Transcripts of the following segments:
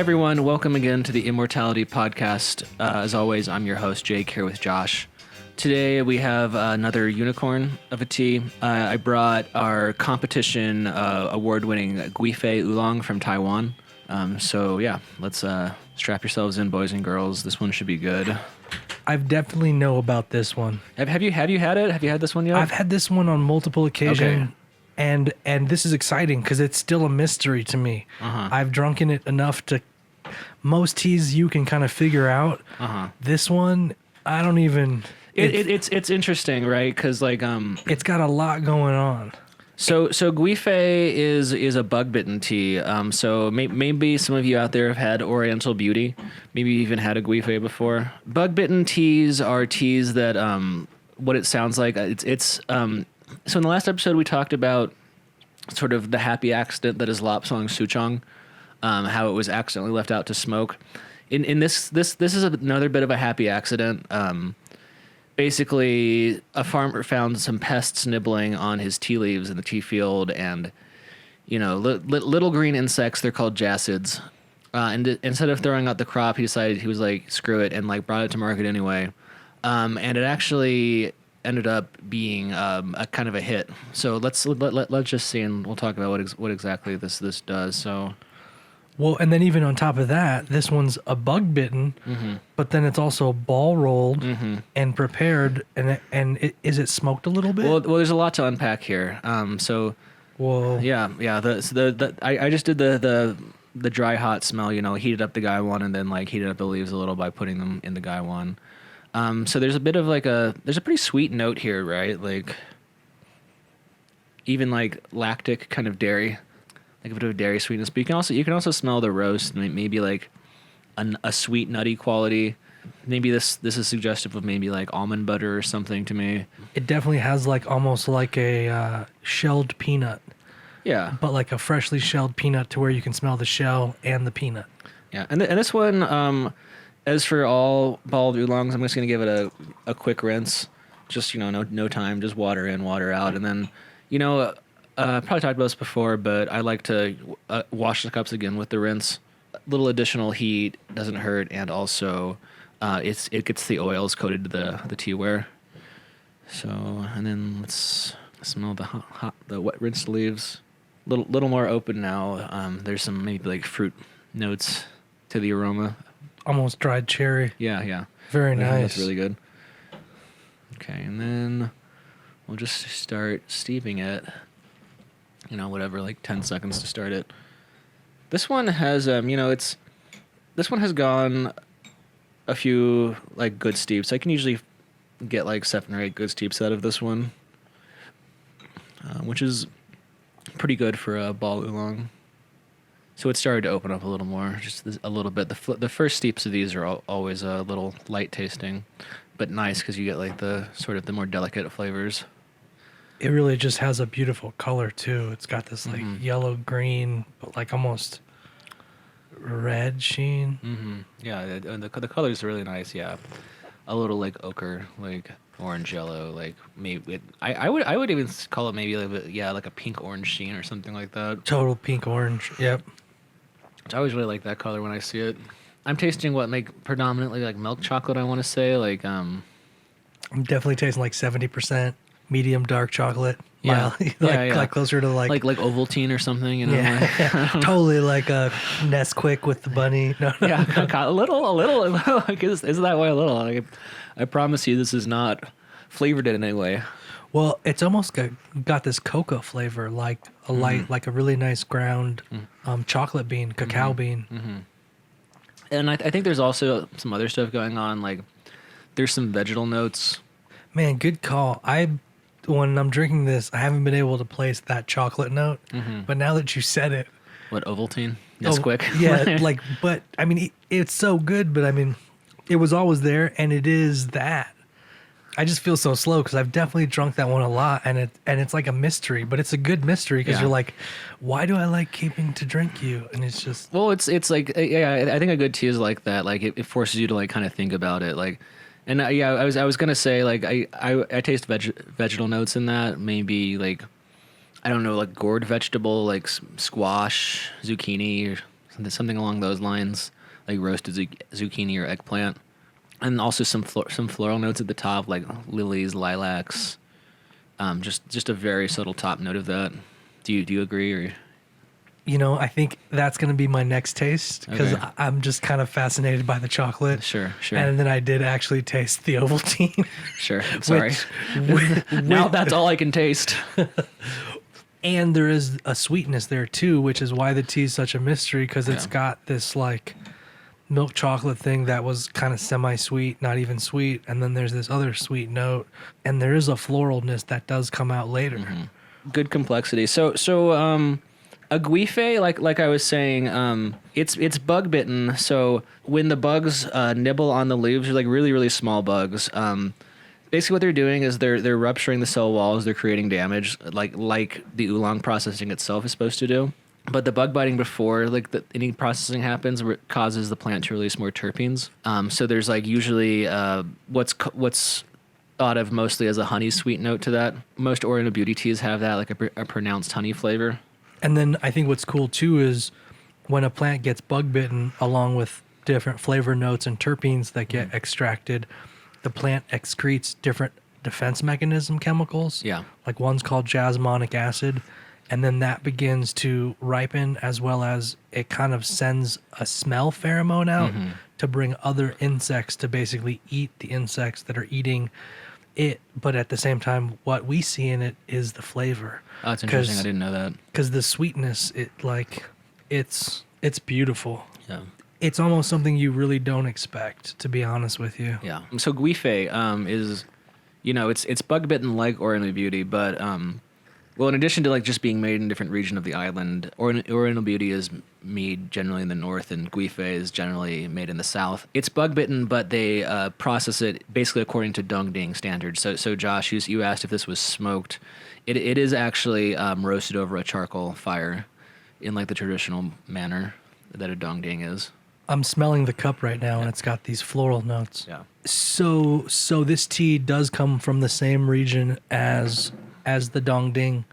everyone. Welcome again to the Immortality podcast. As always, I'm your host, Jake, here with Josh. Today we have another unicorn of a tea. I brought our competition award-winning Gui Fei Oolong from Taiwan. So yeah, let's strap yourselves in, boys and girls. This one should be good. I definitely know about this one. Have you had it? Have you had this one yet? I've had this one on multiple occasions. Okay. And this is exciting because it's still a mystery to me. I've drunken it enough to... Most teas you can kind of figure out. This one, I don't even... It's interesting, right? Because like it's got a lot going on. So Gui Fei is a bug-bitten tea. So maybe some of you out there have had Oriental Beauty. Maybe you even had a Gui Fei before. Bug-bitten teas are teas that what it sounds like. So in the last episode we talked about sort of the happy accident that is Lapsang Souchong, how it was accidentally left out to smoke. In this is another bit of a happy accident. Basically, a farmer found some pests nibbling on his tea leaves in the tea field, and little green insects. They're called jacids. And instead of throwing out the crop, he decided he was like, screw it, and like brought it to market anyway. And it actually ended up being a kind of a hit. So let's just see, and we'll talk about what exactly this does. So. Well, and then even on top of that, this one's a bug bitten, but then it's also ball rolled and prepared. Is it smoked a little bit? Well, there's a lot to unpack here. Whoa. Yeah. I just did the dry hot smell. Heated up the Guy one, and then like heated up the leaves a little by putting them in the Guy one. So there's a bit of there's a pretty sweet note here, right? Like even like lactic kind of dairy. Like a bit of dairy sweetness, but you can also smell the roast, maybe like a sweet nutty quality. Maybe this is suggestive of maybe like almond butter or something to me. It definitely has like almost like a shelled peanut. Yeah, but like a freshly shelled peanut to where you can smell the shell and the peanut. Yeah, and this one, as for all bald oolongs, I'm just gonna give it a quick rinse. Just no time, just water in, water out, and then probably talked about this before, but I like to wash the cups again with the rinse. A little additional heat doesn't hurt, and also it gets the oils coated to the teaware. So, and then let's smell the wet rinsed leaves. Little more open now. There's some maybe like fruit notes to the aroma. Almost dried cherry. Yeah. Very nice. That's really good. Okay, and then we'll just start steeping it. Whatever, like 10 seconds to start it. This one has, this one has gone a few, like, good steeps. I can usually get, like, 7 or 8 good steeps out of this one, which is pretty good for a ball oolong. So it started to open up a little more, just a little bit. The first steeps of these are always a little light tasting, but nice because you get, like, the sort of the more delicate flavors. It really just has a beautiful color too. It's got this like yellow green, but like almost red sheen. Yeah, and the colors are really nice. Yeah, a little like ochre, like orange yellow, like maybe I would even call it maybe like a pink orange sheen or something like that. Total pink orange. Yep. I always really like that color when I see it. I'm tasting what predominantly like milk chocolate. I want to say like I'm definitely tasting like 70%. Medium dark chocolate. Yeah. Like closer to like Ovaltine or something, Yeah. Totally like a Nesquik with the bunny. No. Yeah, a little. Like, isn't that way a little? Like, I promise you, this is not flavored in any way. Well, it's almost got this cocoa flavor, like a light, like a really nice ground chocolate bean, cacao bean. And I think there's also some other stuff going on. Like, there's some vegetal notes. Man, good call. When I'm drinking this, I haven't been able to place that chocolate note, but now that you said it, what Ovaltine? Nesquik? Yeah, but I mean, it's so good. But I mean, it was always there, and it is that. I just feel so slow because I've definitely drunk that one a lot, and it's like a mystery, but it's a good mystery because you're like, why do I like keeping to drink you? And it's just it's like I think a good tea is like that. Like it forces you to like kind of think about it, like. And I was gonna say like I taste vegetal notes in that, maybe like I don't know, like gourd vegetable, like squash, zucchini, or something along those lines, like roasted zucchini or eggplant, and also some floral notes at the top, like lilies, lilacs. Just a very subtle top note of that. Do you agree or? I think that's going to be my next taste because Okay. I'm just kind of fascinated by the chocolate. Sure. And then I did actually taste the Ovaltine. Sure. Sorry. Which- Now that's all I can taste. And there is a sweetness there too, which is why the tea is such a mystery because it's got this like milk chocolate thing that was kind of semi-sweet, not even sweet, and then there's this other sweet note, and there is a floralness that does come out later. Good complexity. So a Gui Fei, like I was saying, it's bug bitten. So when the bugs nibble on the leaves, they're like really really small bugs. Basically, what they're doing is they're rupturing the cell walls. They're creating damage, like the oolong processing itself is supposed to do. But the bug biting before any processing happens causes the plant to release more terpenes. So there's like usually what's thought of mostly as a honey sweet note to that. Most Oriental Beauty teas have that, like a pronounced honey flavor. And then I think what's cool too is when a plant gets bug bitten, along with different flavor notes and terpenes that get extracted, the plant excretes different defense mechanism chemicals. Yeah. Like one's called jasmonic acid, and then that begins to ripen, as well as it kind of sends a smell pheromone out to bring other insects to basically eat the insects that are eating it. But at the same time, what we see in it is the flavor. Oh, that's interesting. I didn't know that. Because the sweetness, it's beautiful. Yeah. It's almost something you really don't expect, to be honest with you. Yeah. So Gui Fei is, it's bug bitten like Oriental Beauty, but well, in addition to like just being made in a different region of the island, Oriental Beauty is made generally in the north, and Gui Fei is generally made in the south. It's bug bitten, but they process it basically according to Dongding standards. So Josh, you asked if this was smoked. It is actually roasted over a charcoal fire, in like the traditional manner that a Dongding is. I'm smelling the cup right now, and it's got these floral notes. Yeah. So this tea does come from the same region as the Dongding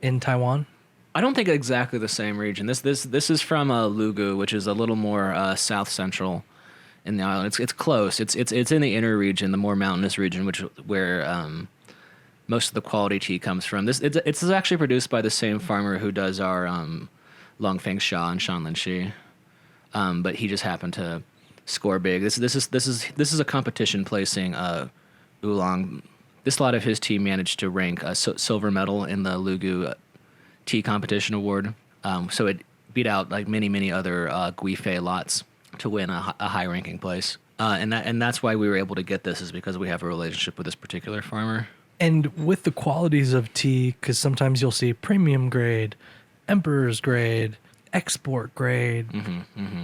in Taiwan. I don't think exactly the same region. This is from Lugu, which is a little more south central in the island. It's close. It's in the inner region, the more mountainous region, where most of the quality tea comes from. It's actually produced by the same farmer who does our Long Feng Xia and Shanlinshi, but he just happened to score big. This is a competition placing oolong. This lot of his tea managed to rank a silver medal in the Lugu tea competition award. So it beat out like many other Gui Fei lots to win a high ranking place. And that's why we were able to get this, is because we have a relationship with this particular farmer. And with the qualities of tea, because sometimes you'll see premium grade, emperor's grade, export grade.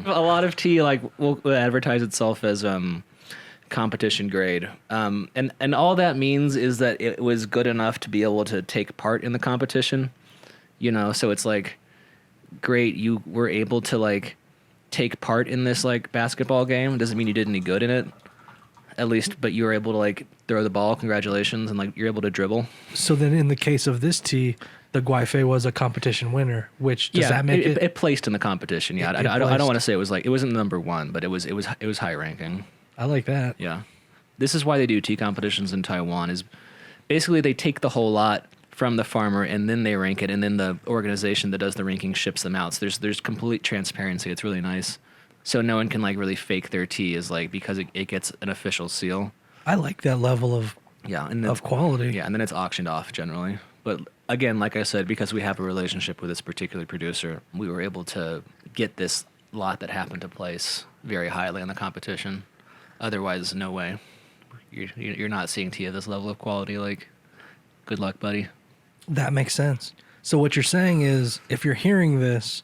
A lot of tea will advertise itself as competition grade, and all that means is that it was good enough to be able to take part in the competition. So it's like, great, you were able to like take part in this like basketball game. Doesn't mean you did any good in it, at least, but you were able to like throw the ball. Congratulations, and like you're able to dribble. So then, in the case of this tea, the Gui Fei was a competition winner, which does that make it? It placed in the competition. Yeah, I don't want to say it was like, it wasn't number one, but it was high ranking. I like that. Yeah, this is why they do tea competitions in Taiwan. Is basically they take the whole lot from the farmer and then they rank it, and then the organization that does the ranking ships them out. So there's complete transparency. It's really nice. So no one can like really fake their tea, is like, because it gets an official seal. I like that level of of quality. Yeah, and then it's auctioned off generally. But again, like I said, because we have a relationship with this particular producer, we were able to get this lot that happened to place very highly in the competition. Otherwise, no way. You're not seeing tea at this level of quality. Like, good luck, buddy. That makes sense. So what you're saying is, if you're hearing this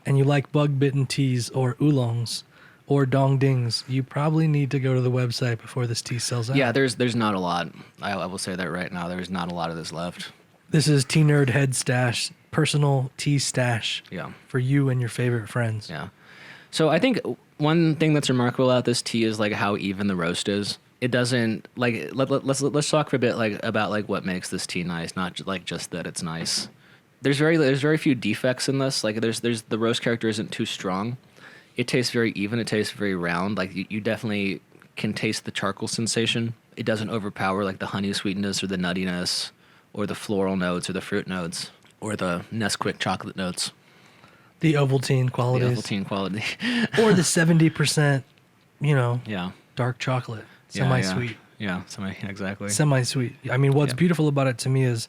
and you like bug-bitten teas or oolongs or dongdings, you probably need to go to the website before this tea sells out. Yeah, there's not a lot. I will say that right now. There's not a lot of this left. This is Tea Nerd Head Stash, personal tea stash. Yeah. For you and your favorite friends. Yeah. So I think one thing that's remarkable about this tea is like how even the roast is. It doesn't let's talk for a bit about what makes this tea nice, not like just that it's nice. there's very few defects in this. Like there's the roast character isn't too strong. It tastes very even. It tastes very round. Like you definitely can taste the charcoal sensation. It doesn't overpower like the honey sweetness or the nuttiness or the floral notes or the fruit notes or the Nesquik chocolate notes. The Ovaltine The qualities. Ovaltine quality. Or the 70%, Yeah. dark chocolate. Yeah, Semi-sweet. Yeah, exactly. Semi-sweet. I mean, what's Yeah. beautiful about it to me is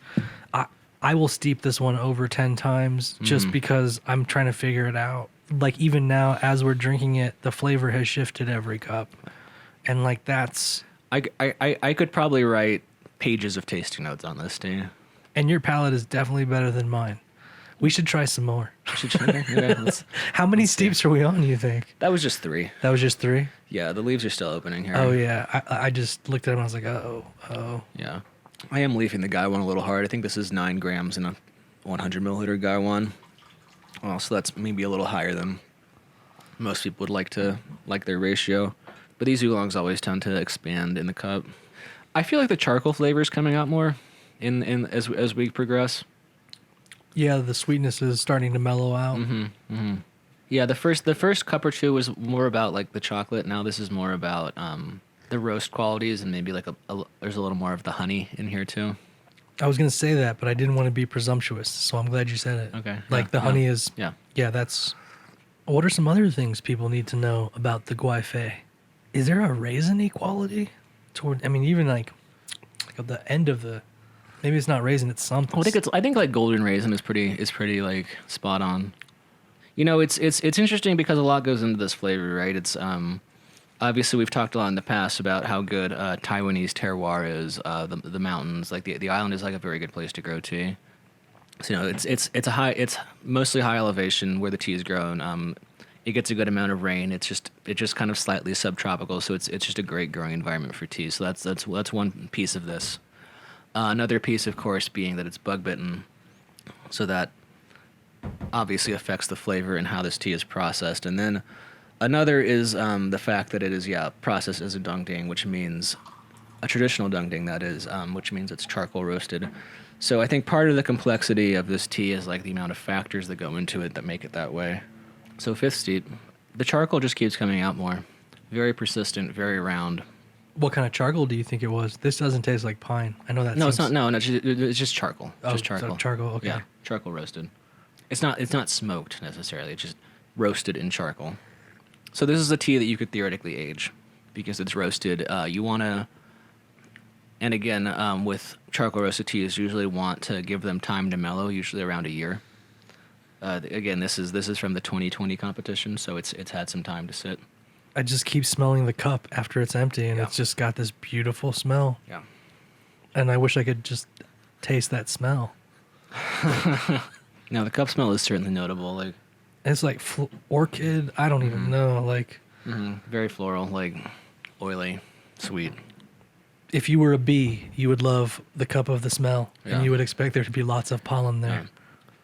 I will steep this one over 10 times just because I'm trying to figure it out. Like, even now, as we're drinking it, the flavor has shifted every cup. And, like, that's... I could probably write pages of tasting notes on this, too. And your palate is definitely better than mine. We should try some more. How many steeps are we on, you think? That was just 3. That was just 3? Yeah, the leaves are still opening here. Oh, yeah. I just looked at them and I was like, oh. Yeah. I am leafing the Guy one a little hard. I think this is 9 grams in a 100 milliliter Guy one. Well, so that's maybe a little higher than most people would like their ratio. But these oolongs always tend to expand in the cup. I feel like the charcoal flavor is coming out more as we progress. Yeah, the sweetness is starting to mellow out. Yeah, the first cup or two was more about like the chocolate. Now this is more about the roast qualities and maybe like there's a little more of the honey in here too. I was going to say that, but I didn't want to be presumptuous, so I'm glad you said it. Okay. Like the honey is... Yeah. Yeah, that's... What are some other things people need to know about the Gui Fei? Is there a raisin-y quality toward... I mean, even like at the end of the... Maybe it's not raisin, it's something. I think like golden raisin is pretty like spot on. It's interesting because a lot goes into this flavor, right? It's obviously we've talked a lot in the past about how good Taiwanese terroir is. The mountains, like the island, is like a very good place to grow tea. So it's mostly high elevation where the tea is grown. It gets a good amount of rain. It's just kind of slightly subtropical, so it's just a great growing environment for tea. So that's one piece of this. Another piece, of course, being that it's bug-bitten, so that obviously affects the flavor and how this tea is processed. And then another is the fact that it is, processed as a dongding, which means a traditional dongding, that is, which means it's charcoal roasted. So I think part of the complexity of this tea is like the amount of factors that go into it that make it that way. So 5th steep, the charcoal just keeps coming out more. Very persistent, very round. What kind of charcoal do you think it was? This doesn't taste like pine. I know that. No, it's not. No, it's just charcoal. Just charcoal. So charcoal. Okay. Yeah, charcoal roasted. It's not smoked necessarily. It's just roasted in charcoal. So this is a tea that you could theoretically age because it's roasted. You want to, and again, with charcoal roasted teas, you usually want to give them time to mellow, usually around a year. Again, this is from the 2020 competition, so it's had some time to sit. I just keep smelling the cup after it's empty, and it's just got this beautiful smell. Yeah. And I wish I could just taste that smell. No, the cup smell is certainly notable. Like it's like orchid. I don't even know. Like very floral, like oily, sweet. If you were a bee, you would love the cup of the smell, and you would expect there to be lots of pollen there. Yeah.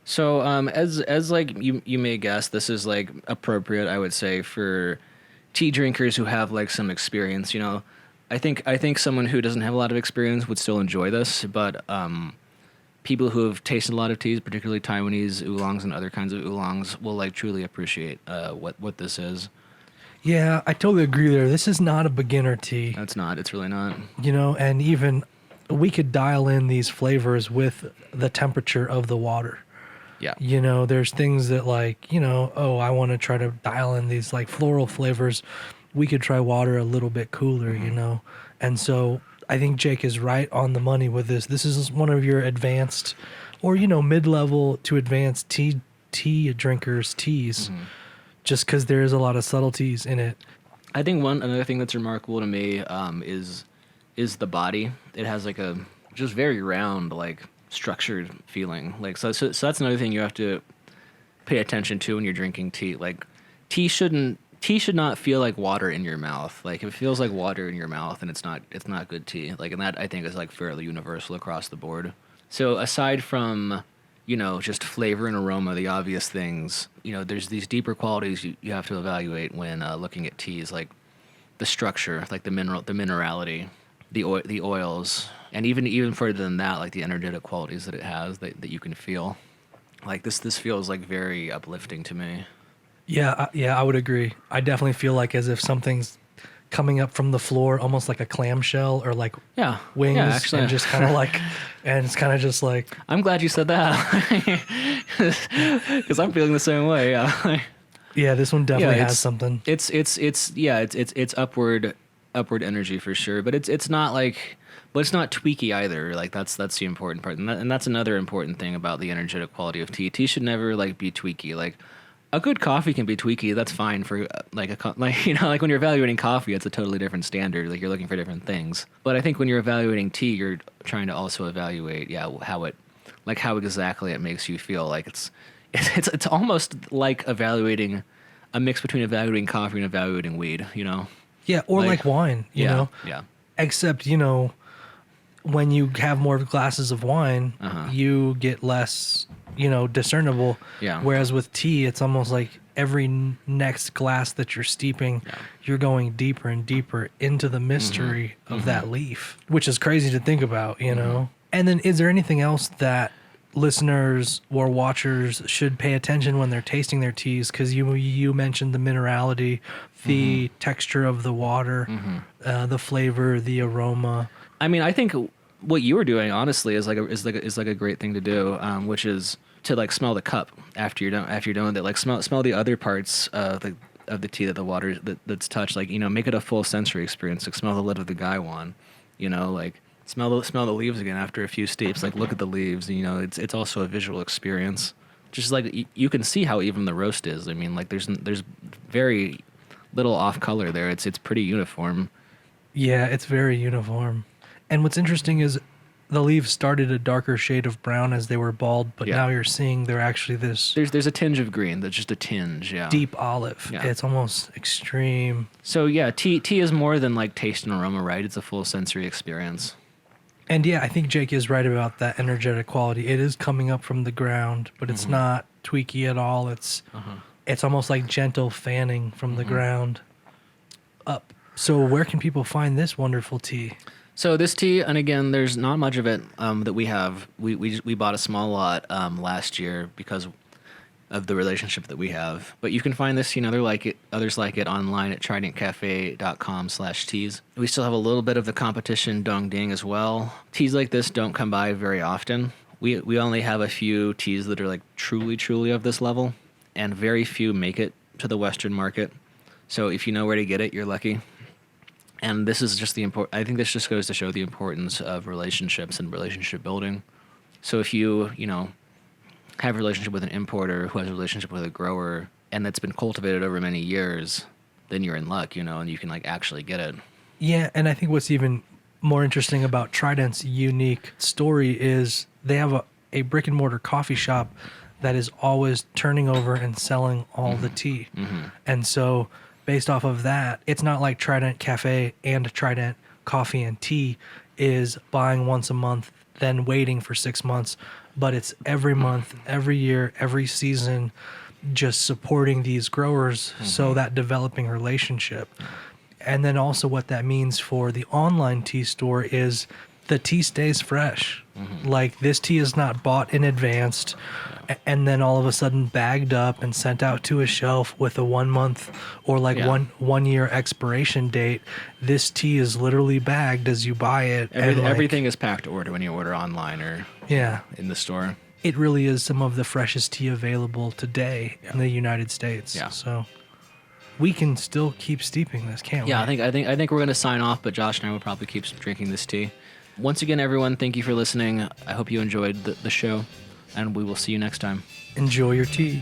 So, as like you may guess, this is like appropriate, I would say, for tea drinkers who have like some experience. I think someone who doesn't have a lot of experience would still enjoy this, but people who have tasted a lot of teas, particularly Taiwanese oolongs and other kinds of oolongs, will like truly appreciate what this is. Yeah, I totally agree there. This is not a beginner tea. It's not. It's really not. And even we could dial in these flavors with the temperature of the water. Yeah. There's things that like, I want to try to dial in these like floral flavors. We could try water a little bit cooler, And so I think Jake is right on the money with this. This is one of your advanced or, mid-level to advanced tea drinkers' teas, just because there is a lot of subtleties in it. I think another thing that's remarkable to me is the body. It has like a just very round, like structured feeling. Like so that's another thing you have to pay attention to when you're drinking tea. Like tea should not feel like water in your mouth. Like if it feels like water in your mouth, and it's not good tea. Like, and that I think is like fairly universal across the board. So aside from just flavor and aroma, the obvious things, there's these deeper qualities you have to evaluate when looking at teas, like the structure, like the minerality, the oils, and even further than that, like the energetic qualities that it has that you can feel. Like this feels like very uplifting to me. Yeah, I would agree. I definitely feel like as if something's coming up from the floor, almost like a clamshell or like Yeah. wings, Yeah, actually. and just kind of like, and it's kind of just like, I'm glad you said that. Because I'm feeling the same way. Yeah. yeah, this one definitely Yeah, has something. It's upward energy for sure, but it's not like, but it's not tweaky either. Like that's the important part, and that's another important thing about the energetic quality of tea. Tea should never like be tweaky. Like a good coffee can be tweaky. That's fine for like you know, like when you're evaluating coffee, it's a totally different standard. Like you're looking for different things. But I think when you're evaluating tea, you're trying to also evaluate how exactly it makes you feel. Like it's almost like evaluating a mix between evaluating coffee and evaluating weed. You know. Yeah, or like wine, you know? Yeah. Except, you know, when you have more glasses of wine, you get less, you know, discernible. Yeah. Whereas with tea, it's almost like every next glass that you're steeping, you're going deeper and deeper into the mystery of that leaf, which is crazy to think about, you know? And then is there anything else that listeners or watchers should pay attention when they're tasting their teas? Because you mentioned the minerality, the texture of the water, the flavor, the aroma. I mean, I think what you were doing honestly is like a great thing to do, which is to like smell the cup after you're done with it. Like smell the other parts of the tea that the water that's touched. Like, you know, make it a full sensory experience. Like smell the lid of the gaiwan, you know, like smell the leaves again after a few steeps. Like look at the leaves. You know, it's also a visual experience. Just like you can see how even the roast is. I mean, like there's very little off color there. It's pretty uniform. Yeah, it's very uniform. And what's interesting is the leaves started a darker shade of brown as they were bald, but now you're seeing they're actually this There's a tinge of green. That's just a tinge. Yeah. deep olive. Yeah. It's almost extreme. So yeah, tea is more than like taste and aroma, right? It's a full sensory experience. And yeah, I think Jake is right about that energetic quality. It is coming up from the ground, but it's not tweaky at all. It's almost like gentle fanning from the ground up. So where can people find this wonderful tea? So this tea, and again, there's not much of it that we have. We bought a small lot last year because of the relationship that we have. But you can find this, you know, others like it online at tridentcafe.com/teas. We still have a little bit of the competition Dong Ding as well. Teas like this don't come by very often. We only have a few teas that are like truly of this level, and very few make it to the Western market. So if you know where to get it, you're lucky. And this is just I think this just goes to show the importance of relationships and relationship building. So if you know, have a relationship with an importer who has a relationship with a grower and that's been cultivated over many years, then you're in luck, you know, and you can like actually get it. Yeah, and I think what's even more interesting about Trident's unique story is they have a brick and mortar coffee shop that is always turning over and selling all the tea. And so based off of that, it's not like Trident Cafe and Trident Coffee and Tea is buying once a month, then waiting for 6 months, but it's every month, every year, every season, just supporting these growers, so that developing relationship. And then also what that means for the online tea store is the tea stays fresh. Like this tea is not bought in advance and then all of a sudden bagged up and sent out to a shelf with a 1 month or like one year expiration date. This tea is literally bagged as you buy it. Everything is packed to order when you order online or in the store. It really is some of the freshest tea available today in the United States. Yeah. So we can still keep steeping this, can't we? Yeah, I think we're going to sign off, but Josh and I will probably keep drinking this tea. Once again, everyone, thank you for listening. I hope you enjoyed the show, and we will see you next time. Enjoy your tea.